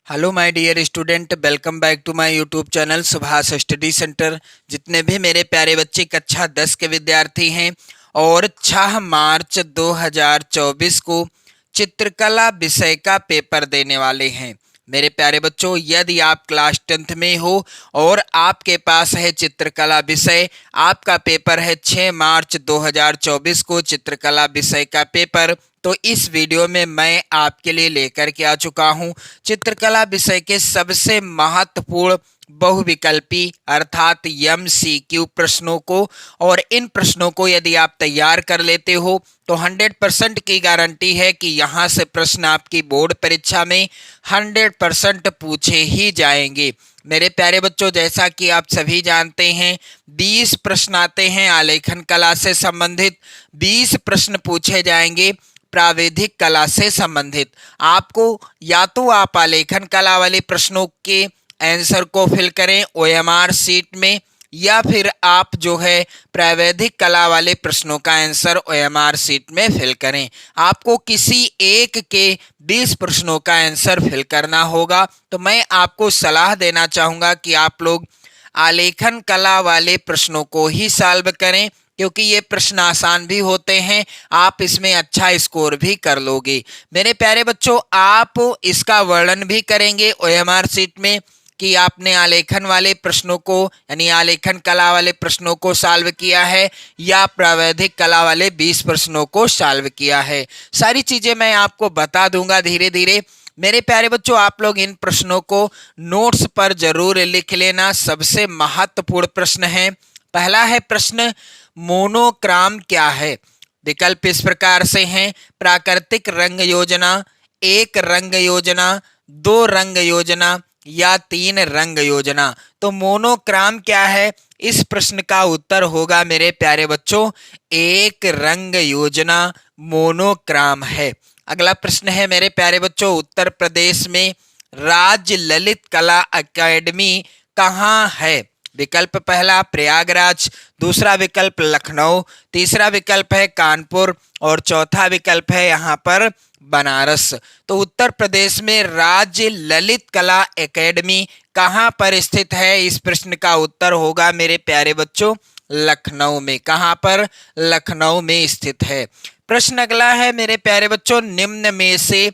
Hello my dear student, welcome back to my YouTube channel Subhash study centre. जितने भी मेरे प्यारे बच्चे कक्षा 10 के विद्यार्थी हैं और 6 मार्च 2024 को चित्रकला विषय का पेपर देने वाले हैं। मेरे प्यारे बच्चों, यदि आप क्लास 10th में हो और आपके पास है चित्रकला विषय, आपका पेपर है 6 मार्च 2024 को चित्रकला विषय का पेपर, तो इस वीडियो में मैं आपके लिए लेकर के आ चुका हूं चित्रकला विषय के सबसे महत्वपूर्ण बहुविकल्पी अर्थात MCQ प्रश्नों को। और इन प्रश्नों को यदि आप तैयार कर लेते हो तो 100% की गारंटी है कि यहाँ से प्रश्न आपकी बोर्ड परीक्षा में 100% पूछे ही जाएंगे। मेरे प्यारे बच्चों, जैसा कि आप सभी जानते हैं 20 प्रश्न आते हैं आलेखन कला से संबंधित, 20 प्रश्न पूछे जाएंगे प्राविधिक कला से संबंधित। आपको या तो आप आलेखन कला वाले प्रश्नों के आंसर को फिल करें OMR सीट में, या फिर आप जो है प्राविधिक कला वाले प्रश्नों का आंसर OMR सीट में फिल करें। आपको किसी एक के 20 प्रश्नों का आंसर फिल करना होगा। तो मैं आपको सलाह देना चाहूँगा कि आप लोग आलेखन कला वाले प्रश्नों को ही सॉल्व करें, क्योंकि ये प्रश्न आसान भी होते हैं, आप इसमें अच्छा स्कोर भी कर लोगे। मेरे प्यारे बच्चों, आप इसका वर्णन भी करेंगे OMR सीट में कि आपने आलेखन वाले प्रश्नों को यानी आलेखन कला वाले प्रश्नों को सॉल्व किया है या प्राविधिक कला वाले 20 प्रश्नों को सॉल्व किया है। सारी चीजें मैं आपको बता दूंगा धीरे धीरे। मेरे प्यारे बच्चों, आप लोग इन प्रश्नों को नोट्स पर जरूर लिख लेना। सबसे महत्वपूर्ण प्रश्न है। पहला है प्रश्न, मोनोक्राम क्या है? विकल्प इस प्रकार से हैं: प्राकृतिक रंग योजना, एक रंग योजना, 2 रंग योजना या 3 रंग योजना। तो मोनोक्राम क्या है? इस प्रश्न का उत्तर होगा मेरे प्यारे बच्चों एक रंग योजना मोनोक्राम है। अगला प्रश्न है मेरे प्यारे बच्चों, उत्तर प्रदेश में राज्य ललित कला अकादमी कहाँ है? विकल्प पहला प्रयागराज, दूसरा विकल्प लखनऊ, तीसरा विकल्प है कानपुर और चौथा विकल्प है यहाँ पर बनारस। तो उत्तर प्रदेश में राज्य ललित कला एकेडमी कहाँ पर स्थित है? इस प्रश्न का उत्तर होगा मेरे प्यारे बच्चों लखनऊ में। कहाँ पर? लखनऊ में स्थित है। प्रश्न अगला है मेरे प्यारे बच्चों, निम्न में से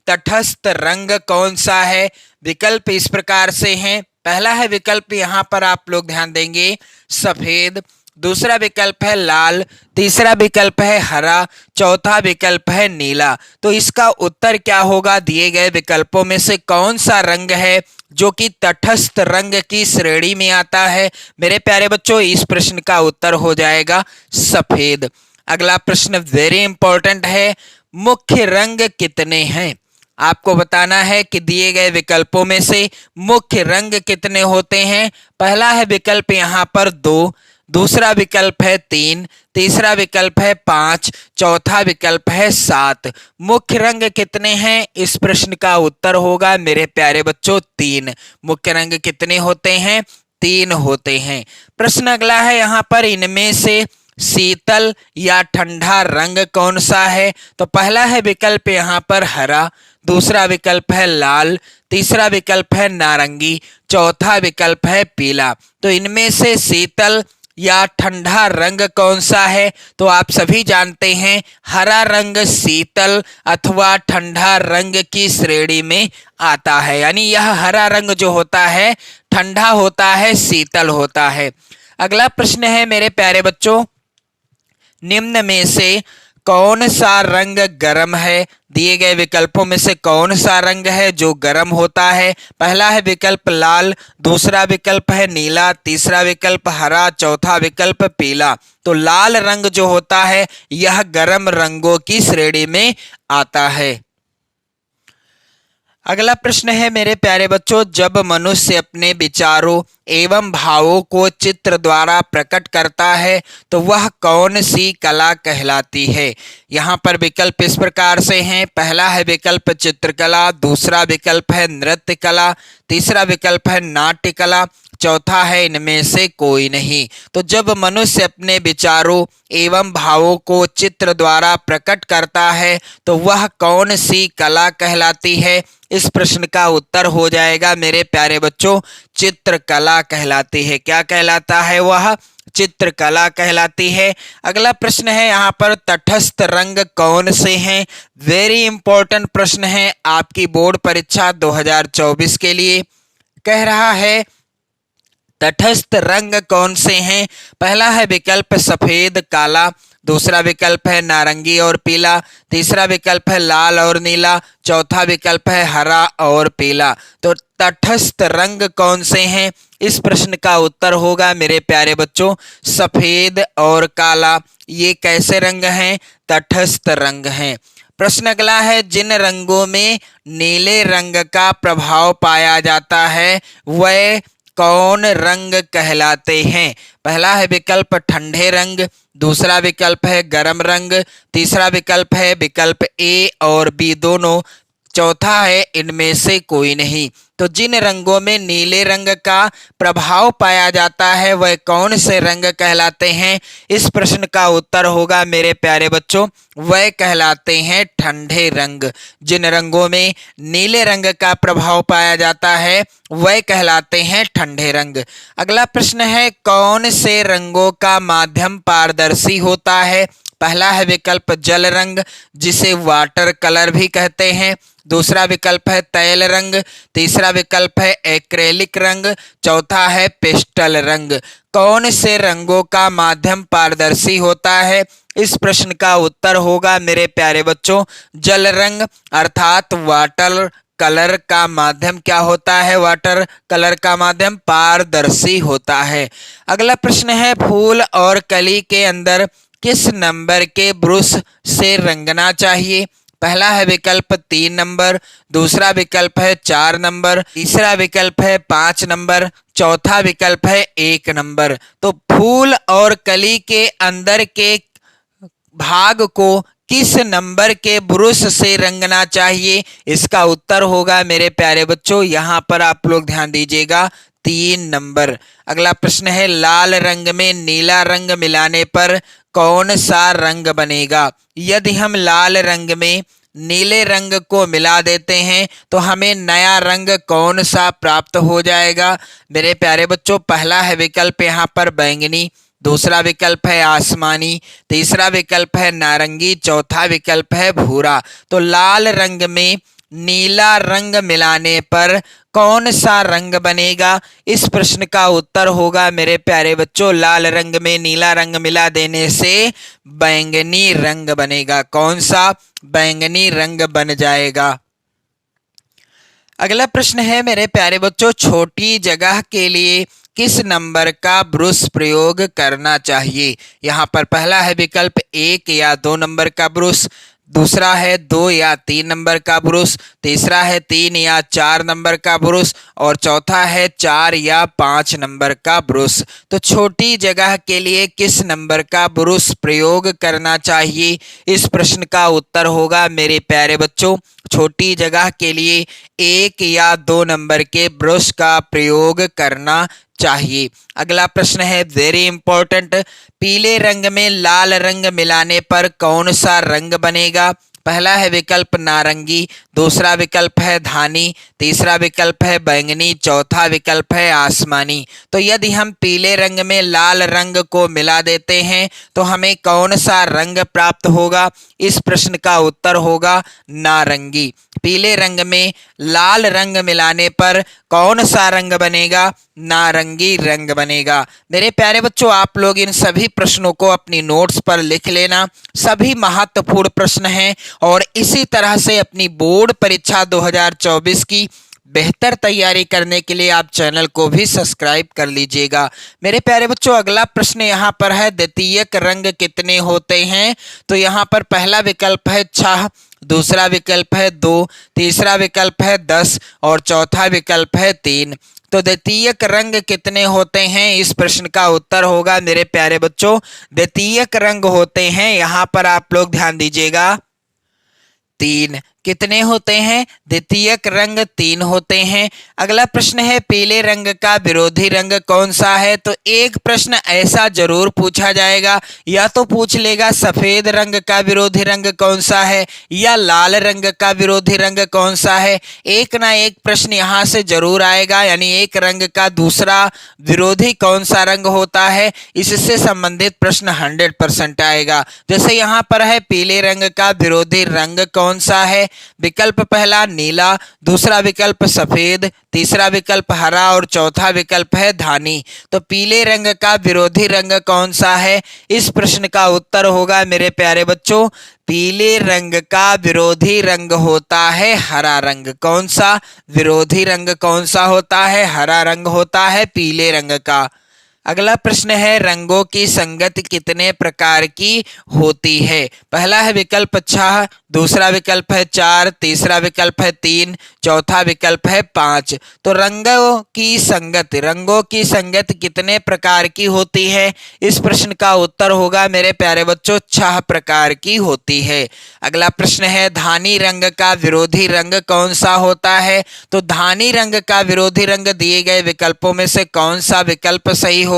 तटस्थ रंग कौन सा है? विकल्प इस प्रकार से हैं। पहला है विकल्प, यहाँ पर आप लोग ध्यान देंगे, सफेद, दूसरा विकल्प है लाल, तीसरा विकल्प है हरा, चौथा विकल्प है नीला। तो इसका उत्तर क्या होगा? दिए गए विकल्पों में से कौन सा रंग है जो कि तटस्थ रंग की श्रेणी में आता है? मेरे प्यारे बच्चों, इस प्रश्न का उत्तर हो जाएगा सफेद। अगला प्रश्न वेरी इंपॉर्टेंट है, मुख्य रंग कितने हैं? आपको बताना है कि दिए गए विकल्पों में से मुख्य रंग कितने होते हैं। पहला है विकल्प यहाँ पर 2, दूसरा विकल्प है 3, तीसरा विकल्प है 5, चौथा विकल्प है 7। मुख्य रंग कितने हैं? इस प्रश्न का उत्तर होगा मेरे प्यारे बच्चों 3। मुख्य रंग कितने होते हैं? 3 होते हैं। प्रश्न अगला है यहाँ पर, इनमें से शीतल या ठंडा रंग कौन सा है? तो पहला है विकल्प यहाँ पर हरा, दूसरा विकल्प है लाल, तीसरा विकल्प है नारंगी, चौथा विकल्प है पीला। तो इनमें से शीतल या ठंडा रंग कौन सा है? तो आप सभी जानते हैं हरा रंग शीतल अथवा ठंडा रंग की श्रेणी में आता है, यानी यह हरा रंग जो होता है ठंडा होता है, शीतल होता है। अगला प्रश्न है मेरे प्यारे बच्चों, निम्न में से कौन सा रंग गर्म है? दिए गए विकल्पों में से कौन सा रंग है जो गर्म होता है? पहला है विकल्प लाल, दूसरा विकल्प है नीला, तीसरा विकल्प हरा, चौथा विकल्प पीला। तो लाल रंग जो होता है यह गर्म रंगों की श्रेणी में आता है। अगला प्रश्न है मेरे प्यारे बच्चों, जब मनुष्य अपने विचारों एवं भावों को चित्र द्वारा प्रकट करता है तो वह कौन सी कला कहलाती है? यहाँ पर विकल्प इस प्रकार से हैं। पहला है विकल्प चित्रकला, दूसरा विकल्प है नृत्य कला, तीसरा विकल्प है नाट्य कला, चौथा है इनमें से कोई नहीं। तो जब मनुष्य अपने विचारों एवं भावों को चित्र द्वारा प्रकट करता है तो वह कौन सी कला कहलाती है? इस प्रश्न का उत्तर हो जाएगा मेरे प्यारे बच्चों चित्रकला कहलाती है। क्या कहलाता है? वह चित्रकला कहलाती है। अगला प्रश्न है यहाँ पर तटस्थ रंग कौन से हैं? वेरी इंपॉर्टेंट प्रश्न है आपकी बोर्ड परीक्षा 2024 के लिए। कह रहा है तटस्थ रंग कौन से हैं? पहला है विकल्प सफेद काला, दूसरा विकल्प है नारंगी और पीला, तीसरा विकल्प है लाल और नीला, चौथा विकल्प है हरा और पीला। तो तटस्थ रंग कौन से हैं? इस प्रश्न का उत्तर होगा मेरे प्यारे बच्चों सफेद और काला। ये कैसे रंग हैं? तटस्थ रंग हैं। प्रश्न अगला है जिन रंगों में नीले रंग का प्रभाव पाया जाता है वह कौन रंग कहलाते हैं? पहला है विकल्प ठंडे रंग, दूसरा विकल्प है गर्म रंग, तीसरा विकल्प है विकल्प ए और बी दोनों, चौथा है इनमें से कोई नहीं। तो जिन रंगों में नीले रंग का प्रभाव पाया जाता है वह कौन से रंग कहलाते हैं? इस प्रश्न का उत्तर होगा मेरे प्यारे बच्चों वह कहलाते हैं ठंडे रंग। जिन रंगों में नीले रंग का प्रभाव पाया जाता है वह कहलाते हैं ठंडे रंग। अगला प्रश्न है कौन से रंगों का माध्यम पारदर्शी होता है? पहला है विकल्प जल रंग जिसे वाटर कलर भी कहते हैं, दूसरा विकल्प है तैल रंग, तीसरा विकल्प है एक्रेलिक रंग, चौथा है पेस्टल रंग। कौन से रंगों का माध्यम पारदर्शी होता है? इस प्रश्न का उत्तर होगा मेरे प्यारे बच्चों जल रंग अर्थात वाटर कलर का माध्यम क्या होता है? वाटर कलर का माध्यम पारदर्शी होता है। अगला प्रश्न है फूल और कली के अंदर किस नंबर के ब्रश से रंगना चाहिए? पहला है विकल्प 3 नंबर, दूसरा विकल्प है 4 नंबर, तीसरा विकल्प है 5 नंबर, चौथा विकल्प है 1 नंबर। तो फूल और कली के अंदर के भाग को किस नंबर के ब्रश से रंगना चाहिए? इसका उत्तर होगा मेरे प्यारे बच्चों यहाँ पर आप लोग ध्यान दीजिएगा 3 नंबर। अगला प्रश्न है लाल रंग में नीला रंग मिलाने पर कौन सा रंग बनेगा? यदि हम लाल रंग में नीले रंग को मिला देते हैं तो हमें नया रंग कौन सा प्राप्त हो जाएगा? मेरे प्यारे बच्चों पहला है विकल्प यहाँ पर बैंगनी, दूसरा विकल्प है आसमानी, तीसरा विकल्प है नारंगी, चौथा विकल्प है भूरा। तो लाल रंग में नीला रंग मिलाने पर कौन सा रंग बनेगा? इस प्रश्न का उत्तर होगा मेरे प्यारे बच्चों लाल रंग में नीला रंग मिला देने से बैंगनी रंग बनेगा। कौन सा? बैंगनी रंग बन जाएगा। अगला प्रश्न है मेरे प्यारे बच्चों छोटी जगह के लिए किस नंबर का ब्रश प्रयोग करना चाहिए? यहाँ पर पहला है विकल्प 1 या 2 नंबर का ब्रश, दूसरा है 2 या 3 नंबर का ब्रश, तीसरा है 3 या 4 नंबर का ब्रश और चौथा है 4 या 5 नंबर का ब्रश। तो छोटी जगह के लिए किस नंबर का ब्रश प्रयोग करना चाहिए? इस प्रश्न का उत्तर होगा मेरे प्यारे बच्चों छोटी जगह के लिए 1 या 2 नंबर के ब्रश का प्रयोग करना चाहिए। अगला प्रश्न है वेरी इंपॉर्टेंट पीले रंग में लाल रंग मिलाने पर कौन सा रंग बनेगा? पहला है विकल्प नारंगी, दूसरा विकल्प है धानी, तीसरा विकल्प है बैंगनी, चौथा विकल्प है आसमानी। तो यदि हम पीले रंग में लाल रंग को मिला देते हैं तो हमें कौन सा रंग प्राप्त होगा? इस प्रश्न का उत्तर होगा नारंगी। पीले रंग में लाल रंग मिलाने पर कौन सा रंग बनेगा? नारंगी रंग बनेगा। मेरे प्यारे बच्चों आप लोग इन सभी प्रश्नों को अपनी नोट्स पर लिख लेना, सभी महत्वपूर्ण प्रश्न हैं और इसी तरह से अपनी बोर्ड परीक्षा 2024 की बेहतर तैयारी करने के लिए आप चैनल को भी सब्सक्राइब कर लीजिएगा। मेरे प्यारे बच्चों अगला प्रश्न यहाँ पर है द्वितीयक रंग कितने होते हैं? तो यहाँ पर पहला विकल्प है 6, दूसरा विकल्प है 2, तीसरा विकल्प है 10 और चौथा विकल्प है 3। तो द्वितीयक रंग कितने होते हैं? इस प्रश्न का उत्तर होगा मेरे प्यारे बच्चों द्वितीयक रंग होते हैं यहाँ पर आप लोग ध्यान दीजिएगा 3। कितने होते हैं? द्वितीयक रंग 3 होते हैं। अगला प्रश्न है पीले रंग का विरोधी रंग कौन सा है? तो एक प्रश्न ऐसा जरूर पूछा जाएगा, या तो पूछ लेगा सफेद रंग का विरोधी रंग कौन सा है या लाल रंग का विरोधी रंग कौन सा है। एक ना एक प्रश्न यहाँ से जरूर आएगा, यानी एक रंग का दूसरा विरोधी कौन सा रंग होता है, इससे संबंधित प्रश्न 100% आएगा। जैसे यहाँ पर है पीले रंग का विरोधी रंग कौन सा है? विकल्प पहला नीला, दूसरा विकल्प सफेद, तीसरा विकल्प हरा और चौथा विकल्प है धानी। तो पीले रंग का विरोधी रंग कौन सा है? इस प्रश्न का उत्तर होगा मेरे प्यारे बच्चों, पीले रंग का विरोधी रंग होता है हरा रंग। कौन सा विरोधी रंग कौन सा होता है? हरा रंग होता है पीले रंग का। अगला प्रश्न है रंगों की संगति कितने प्रकार की होती है? पहला है विकल्प 6, दूसरा विकल्प है 4, तीसरा विकल्प है 3, चौथा विकल्प है 5। तो रंगों की संगति कितने प्रकार की होती है? इस प्रश्न का उत्तर होगा मेरे प्यारे बच्चों 6 प्रकार की होती है। अगला प्रश्न है धानी रंग का विरोधी रंग कौन सा होता है? तो धानी रंग का विरोधी रंग दिए गए विकल्पों में से कौन सा विकल्प सही होगा?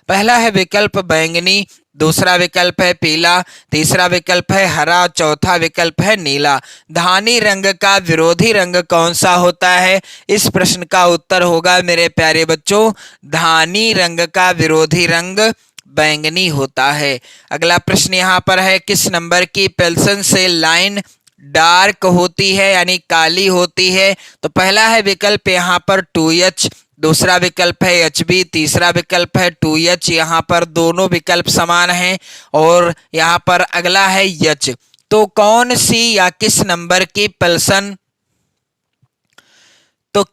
पहला है विकल्प बैंगनी, दूसरा विकल्प है पीला, तीसरा विकल्प है हरा, चौथा विकल्प है नीला। धानी रंग का विरोधी रंग कौन सा होता है? इस प्रश्न का उत्तर होगा मेरे प्यारे बच्चों धानी रंग का विरोधी रंग बैंगनी होता है। अगला प्रश्न यहाँ पर है किस नंबर की पेंसिल से लाइन डार्क होती है यानी काली होती है? तो पहला है विकल्प यहाँ पर 2H, दूसरा विकल्प है HB, तीसरा विकल्प है 2H। यहाँ पर दोनों विकल्प समान हैं। और यहाँ पर अगला है H। तो कौन सी या किस नंबर की पेंसिल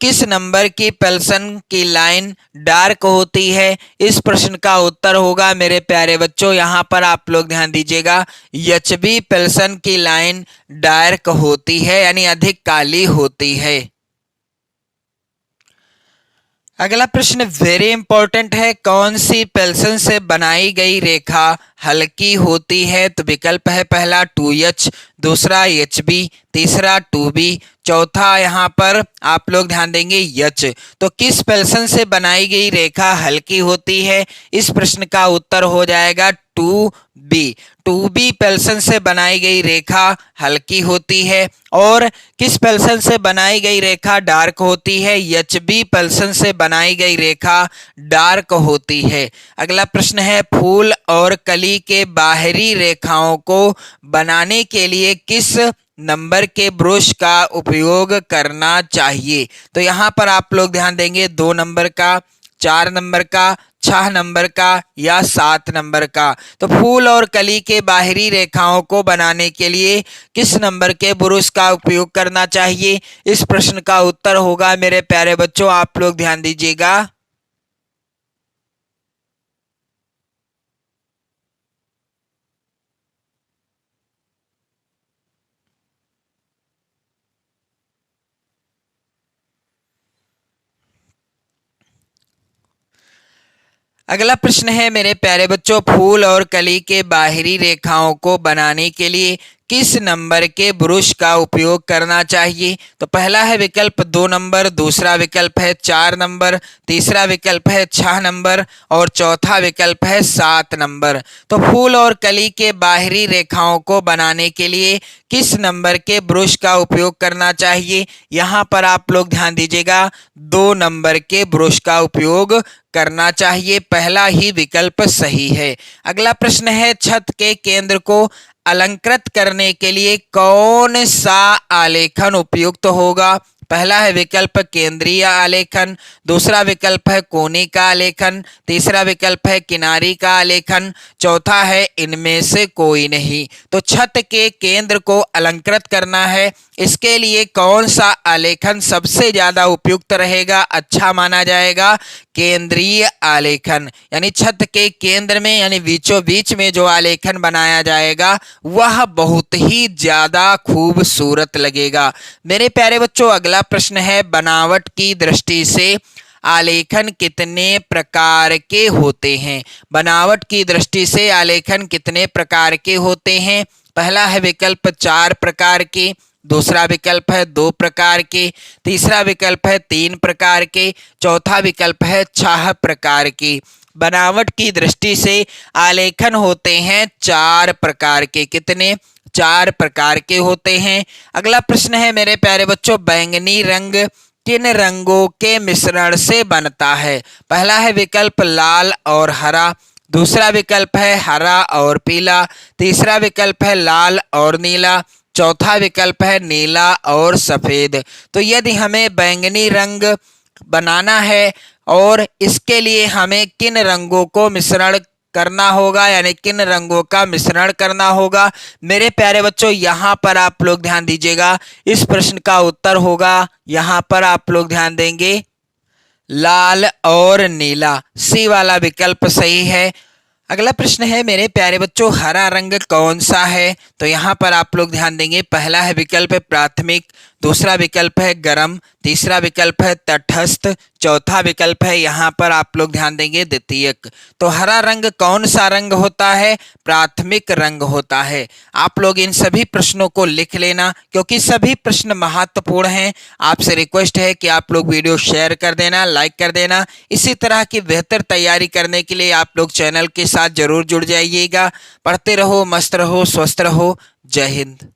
किस नंबर की पेंसिल की लाइन डार्क होती है? इस प्रश्न का उत्तर होगा मेरे प्यारे बच्चों, यहाँ पर आप लोग ध्यान दीजिएगा, HB पेंसिल की लाइन डार्क होती है यानी अधिक काली होती है। अगला प्रश्न वेरी इंपॉर्टेंट है, कौन सी पेंसिल से बनाई गई रेखा हल्की होती है? तो विकल्प है पहला 2H, दूसरा HB, तीसरा 2B, चौथा यहाँ पर आप लोग ध्यान देंगे H। तो किस पेंसिल से बनाई गई रेखा हल्की होती है? इस प्रश्न का उत्तर हो जाएगा 2B। 2B पेंसिल से बनाई गई रेखा हल्की होती है। और किस पेंसिल से बनाई गई रेखा डार्क होती है? HB पेंसिल से बनाई गई रेखा डार्क होती है। अगला प्रश्न है फूल और कली के बाहरी रेखाओं को बनाने के लिए किस नंबर के ब्रश का उपयोग करना चाहिए? तो यहाँ पर आप लोग ध्यान देंगे 2 नंबर का, 4 नंबर का, 6 नंबर का या 7 नंबर का। तो फूल और कली के बाहरी रेखाओं को बनाने के लिए किस नंबर के ब्रश का उपयोग करना चाहिए? इस प्रश्न का उत्तर होगा मेरे प्यारे बच्चों, आप लोग ध्यान दीजिएगा, अगला प्रश्न है मेरे प्यारे बच्चों फूल और कली के बाहरी रेखाओं को बनाने के लिए किस नंबर के ब्रश का उपयोग करना चाहिए? तो पहला है विकल्प 2 नंबर, दूसरा विकल्प है 4 नंबर, तीसरा विकल्प है 6 नंबर और चौथा विकल्प है 7 नंबर। तो फूल और कली के बाहरी रेखाओं को बनाने के लिए किस नंबर के ब्रश का उपयोग करना चाहिए? यहाँ पर आप लोग ध्यान दीजिएगा 2 नंबर के ब्रश का उपयोग करना चाहिए, पहला ही विकल्प सही है। अगला प्रश्न है छत के केंद्र को अलंकृत करने के लिए कौन सा आलेखन उपयुक्त होगा? पहला है विकल्प केंद्रीय आलेखन, दूसरा विकल्प है कोने का आलेखन, तीसरा विकल्प है किनारी का आलेखन, चौथा है इनमें से कोई नहीं। तो छत के केंद्र को अलंकृत करना है, इसके लिए कौन सा आलेखन सबसे ज्यादा उपयुक्त रहेगा, अच्छा माना जाएगा? केंद्रीय आलेखन, यानी छत के केंद्र में यानी बीचों बीच में जो आलेखन बनाया जाएगा वह बहुत ही ज्यादा खूबसूरत लगेगा। मेरे प्यारे बच्चों अगला प्रश्न है बनावट की दृष्टि से आलेखन कितने प्रकार के होते हैं? बनावट की दृष्टि से आलेखन कितने प्रकार के होते हैं? पहला है विकल्प 4 प्रकार के, दूसरा विकल्प है 2 प्रकार के, तीसरा विकल्प है 3 प्रकार के, चौथा विकल्प है 6 प्रकार की। बनावट की दृष्टि से आलेखन होते हैं 4 प्रकार के। कितने? 4 प्रकार के होते हैं। अगला प्रश्न है मेरे प्यारे बच्चों, बैंगनी रंग किन रंगों के मिश्रण से बनता है? पहला है विकल्प लाल और हरा, दूसरा विकल्प है हरा और पीला, तीसरा विकल्प है लाल और नीला, चौथा विकल्प है नीला और सफेद। तो यदि हमें बैंगनी रंग बनाना है और इसके लिए हमें किन रंगों को मिश्रण करना होगा, यानी किन रंगों का मिश्रण करना होगा? मेरे प्यारे बच्चों यहाँ पर आप लोग ध्यान दीजिएगा, इस प्रश्न का उत्तर होगा, यहाँ पर आप लोग ध्यान देंगे, लाल और नीला। सी वाला विकल्प सही है। अगला प्रश्न है मेरे प्यारे बच्चों, हरा रंग कौन सा है? तो यहाँ पर आप लोग ध्यान देंगे, पहला है विकल्प है प्राथमिक, दूसरा विकल्प है गर्म, तीसरा विकल्प है तटस्थ, चौथा विकल्प है यहाँ पर आप लोग ध्यान देंगे द्वितीयक। तो हरा रंग कौन सा रंग होता है? प्राथमिक रंग होता है। आप लोग इन सभी प्रश्नों को लिख लेना, क्योंकि सभी प्रश्न महत्वपूर्ण हैं। आपसे रिक्वेस्ट है कि आप लोग वीडियो शेयर कर देना, लाइक कर देना। इसी तरह की बेहतर तैयारी करने के लिए आप लोग चैनल के साथ जरूर जुड़ जाइएगा। पढ़ते रहो, मस्त रहो, स्वस्थ रहो। जय हिंद।